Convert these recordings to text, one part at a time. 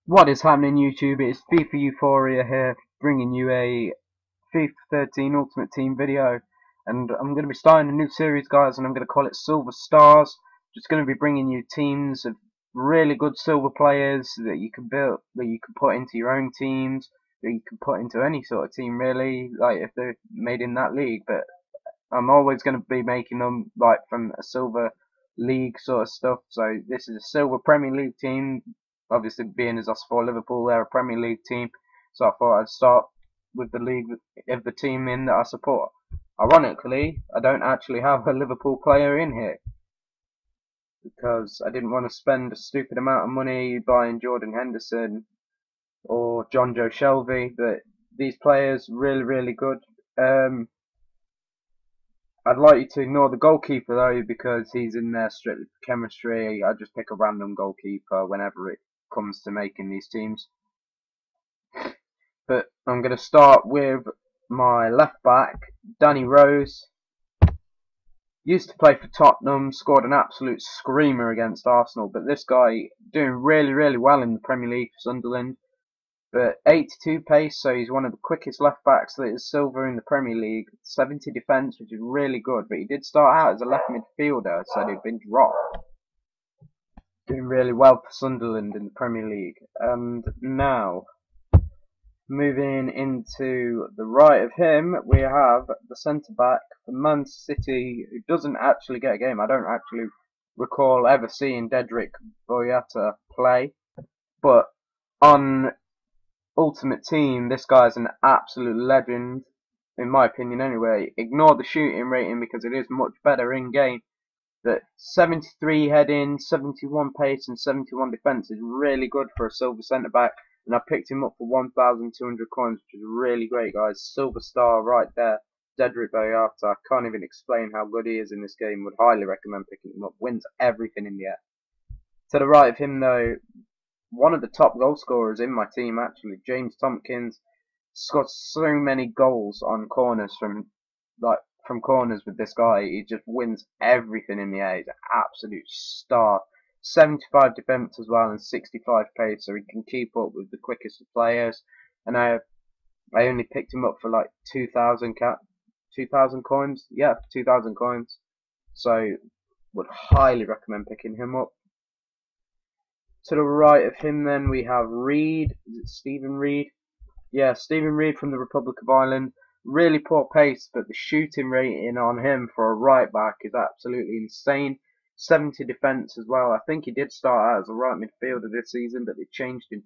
What is happening, YouTube? It's FIFA Euphoria here, bringing you a FIFA 13 Ultimate Team video. And I'm going to be starting a new series, guys, and I'm going to call it Silver Stars. Just going to be bringing you teams of really good silver players that you can build, that you can put into your own teams, that you can put into any sort of team, really, like if they're made in that league. But I'm always going to be making them like from a silver league sort of stuff. So this is a silver Premier League team. Obviously, being as us for Liverpool, they're a Premier League team. So I thought I'd start with the league of the team in that I support. Ironically, I don't actually have a Liverpool player in here because I didn't want to spend a stupid amount of money buying Jordan Henderson or John Joe Shelby. But these players really good. Um, I'd like you to ignore the goalkeeper though, because he's in there strictly for chemistry. I just pick a random goalkeeper whenever it comes to making these teams. But I'm going to start with my left back, Danny Rose. Used to play for Tottenham, scored an absolute screamer against Arsenal, but this guy doing really well in the Premier League for Sunderland. But 82 pace, so he's one of the quickest left backs that is silver in the Premier League. 70 defence, which is really good. But he did start out as a left midfielder, so he'd been dropped. Doing really well for Sunderland in the Premier League. And now, moving into the right of him, we have the centre back for Man City, who doesn't actually get a game. I don't actually recall ever seeing Dedrick Boyata play. But on Ultimate Team, this guy's an absolute legend, in my opinion anyway. Ignore the shooting rating because it is much better in game. That 73 heading, 71 pace and 71 defence is really good for a silver centre back, and I picked him up for 1,200 coins, which is really great, guys. Silver star right there. Dedrick Boyata, I can't even explain how good he is in this game. Would highly recommend picking him up. Wins everything in the air. To the right of him though, one of the top goal scorers in my team actually, James Tompkins, scored so many goals on corners from corners with this guy. He just wins everything in the air. He's an absolute star. 75 defence as well and 65 pace, so he can keep up with the quickest of players. And I only picked him up for like 2,000 coins. Yeah, 2,000 coins. So would highly recommend picking him up. To the right of him then we have Reed. Is it Stephen Reed? Yeah, Stephen Reed from the Republic of Ireland. Really poor pace, but the shooting rating on him for a right back is absolutely insane. 70 defence as well. I think he did start out as a right midfielder this season, but they changed him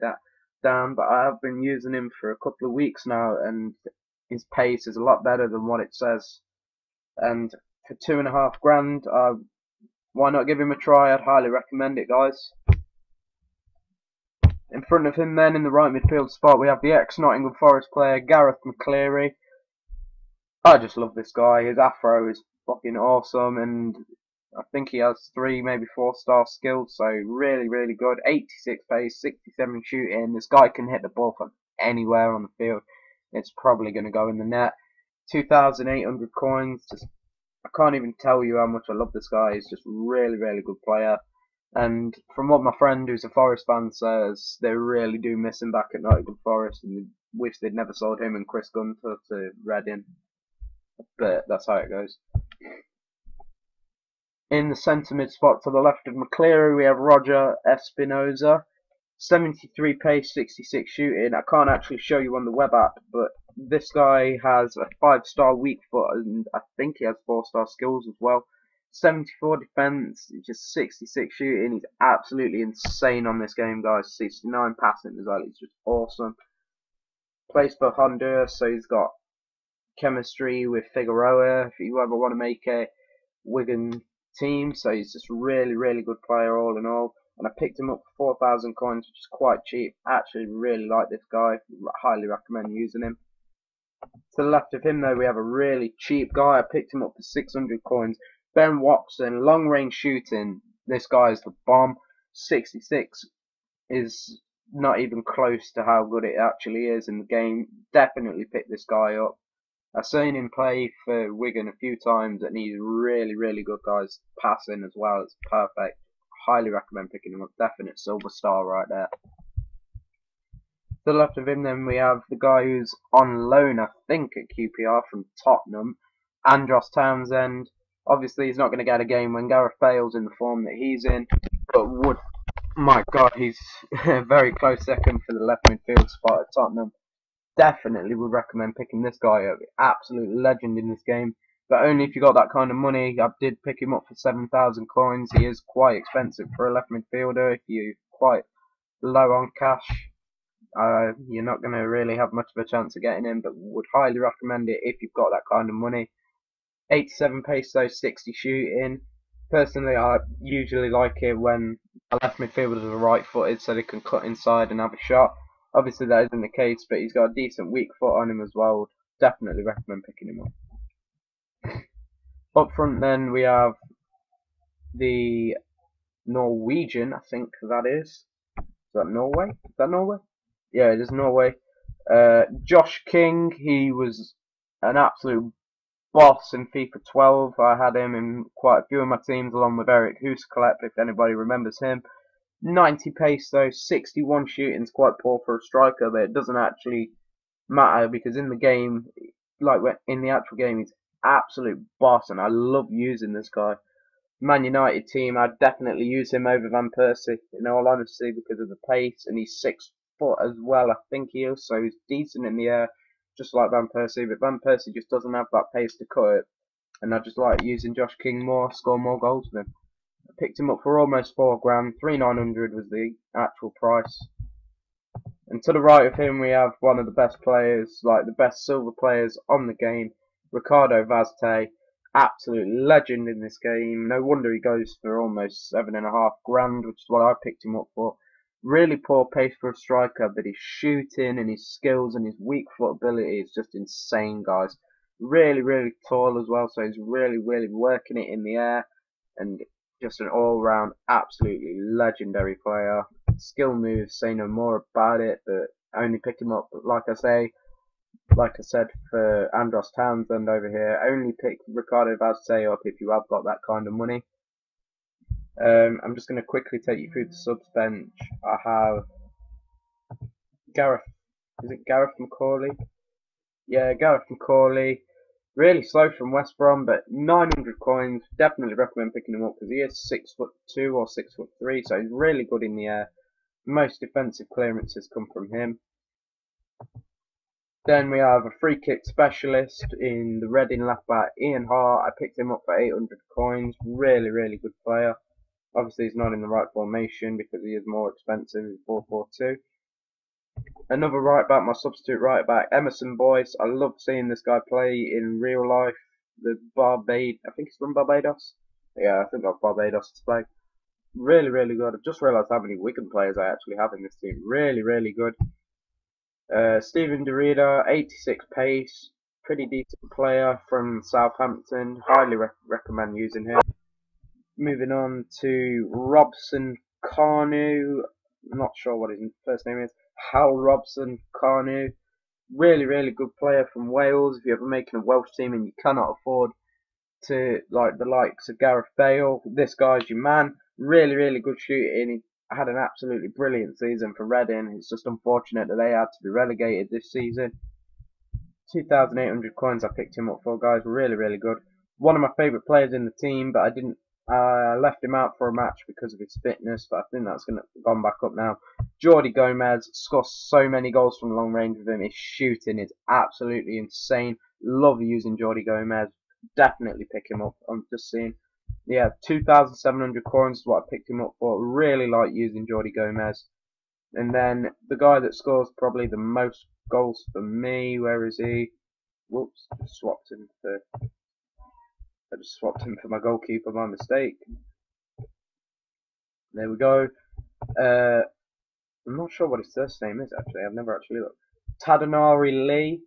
down. But I have been using him for a couple of weeks now, and his pace is a lot better than what it says. And for £2,500, why not give him a try? I'd highly recommend it, guys. In front of him then in the right midfield spot we have the ex-Nottingham Forest player Gareth McCleary. I just love this guy. His afro is fucking awesome, and I think he has 3, maybe 4-star skills, so really good. 86 pace, 67 shooting. This guy can hit the ball from anywhere on the field. It's probably going to go in the net. 2,800 coins. I can't even tell you how much I love this guy. He's just really good player. And from what my friend who's a Forest fan says, they really do miss him back at Nottingham Forest, and they wish they'd never sold him and Chris Gunter to Reading. But that's how it goes. In the centre mid spot to the left of McCleary, we have Roger Espinoza. 73 pace, 66 shooting. I can't actually show you on the web app, but this guy has a 5-star weak foot, and I think he has 4-star skills as well. 74 defence, just 66 shooting. He's absolutely insane on this game, guys. 69 passing as well. He's just awesome. Plays for Honduras, so he's got chemistry with Figueroa if you ever want to make a Wigan team. So he's just really good player all in all. And I picked him up for 4,000 coins, which is quite cheap. Actually really like this guy. Highly recommend using him. To the left of him though we have a really cheap guy. I picked him up for 600 coins. Ben Watson, long range shooting. This guy is the bomb. 66 is not even close to how good it actually is in the game. Definitely pick this guy up. I've seen him play for Wigan a few times, and he's really good, guys. Passing as well, it's perfect. Highly recommend picking him up. Definite silver star right there. To the left of him then we have the guy who's on loan, I think, at QPR from Tottenham, Andros Townsend. Obviously he's not going to get a game when Gareth Bale's in the form that he's in, but would, my God, he's a very close second for the left midfield spot at Tottenham. Definitely would recommend picking this guy up. Absolute legend in this game, but only if you got that kind of money. I did pick him up for 7,000 coins. He is quite expensive for a left midfielder. If you're quite low on cash, you're not going to really have much of a chance of getting him, but would highly recommend it if you've got that kind of money. 87 pace though, 60 shooting. Personally, I usually like it when a left midfielder is right footed so they can cut inside and have a shot. Obviously that isn't the case, but he's got a decent weak foot on him as well. Would definitely recommend picking him up. Up front then we have the Norwegian, I think that is. Is that Norway? Is that Norway? Yeah, it is Norway. Josh King, he was an absolute boss in FIFA 12. I had him in quite a few of my teams along with Eric Husklepp, if anybody remembers him. 90 pace though, 61 shooting is quite poor for a striker, but it doesn't actually matter because in the game, like in the actual game, he's absolute boss, and I love using this guy. Man United team, I'd definitely use him over Van Persie, in all honesty, because of the pace, and he's 6 foot as well, I think he is, so he's decent in the air, just like Van Persie, but Van Persie just doesn't have that pace to cut it, and I just like using Josh King more, score more goals with him. I picked him up for almost £4 grand, 3,900 was the actual price. And to the right of him we have one of the best players, like the best silver players on the game, Ricardo Vazte. Absolute legend in this game. No wonder he goes for almost 7.5 grand, which is what I picked him up for. Really poor pace for a striker, but his shooting and his skills and his weak foot ability is just insane, guys. Really, really tall as well, so he's really, really working it in the air, and just an all-round absolutely legendary player. Skill moves, say no more about it, but I only picked him up, like I said, for Andros Townsend over here. Only pick Ricardo Vazte up if you have got that kind of money. I'm just going to quickly take you through the subs bench. I have Gareth. Is it Gareth McCauley? Yeah, Gareth McCauley. Really slow from West Brom, but 900 coins. Definitely recommend picking him up because he is 6'2" or 6'3", so he's really good in the air. Most defensive clearances come from him. Then we have a free kick specialist in the Reading left back, Ian Hart. I picked him up for 800 coins. Really, really good player. Obviously, he's not in the right formation because he is more expensive in 4-4-2. Another right back, my substitute right back, Emerson Boyce. I love seeing this guy play in real life. I think he's from Barbados. Yeah, I think that's Barbados to play. Really, really good. I've just realised how many Wigan players I actually have in this team. Really, really good. Steven Derrida, 86 pace, pretty decent player from Southampton. Highly recommend using him. Moving on to Robson Carnu. I'm not sure what his first name is. Hal Robson Carnu. Really, really good player from Wales. If you're ever making a Welsh team and you cannot afford to like the likes of Gareth Bale, this guy's your man. Really, really good shooting. He had an absolutely brilliant season for Reading. It's just unfortunate that they had to be relegated this season. 2,800 coins I picked him up for, guys. Really, really good. One of my favourite players in the team, but I left him out for a match because of his fitness, but I think that's gone back up now. Jordi Gomez scores so many goals from long range with him. His shooting is absolutely insane. Love using Jordi Gomez. Definitely pick him up. I'm just seeing. Yeah, 2,700 coins is what I picked him up for. Really like using Jordi Gomez. And then the guy that scores probably the most goals for me, where is he? Whoops, I just swapped him for my goalkeeper by mistake. There we go. I'm not sure what his first name is actually. I've never actually looked. Tadanari Lee,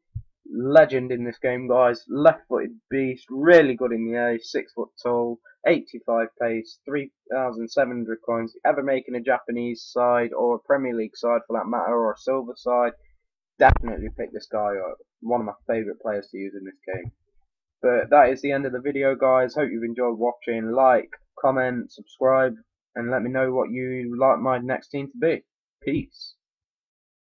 legend in this game, guys. Left-footed beast, really good in the air. 6 foot tall, 85 pace, 3,700 coins. Ever making a Japanese side or a Premier League side for that matter, or a silver side, definitely pick this guy up. One of my favourite players to use in this game. But that is the end of the video, guys. Hope you've enjoyed watching. Like, comment, subscribe, and let me know what you like my next team to be. Peace.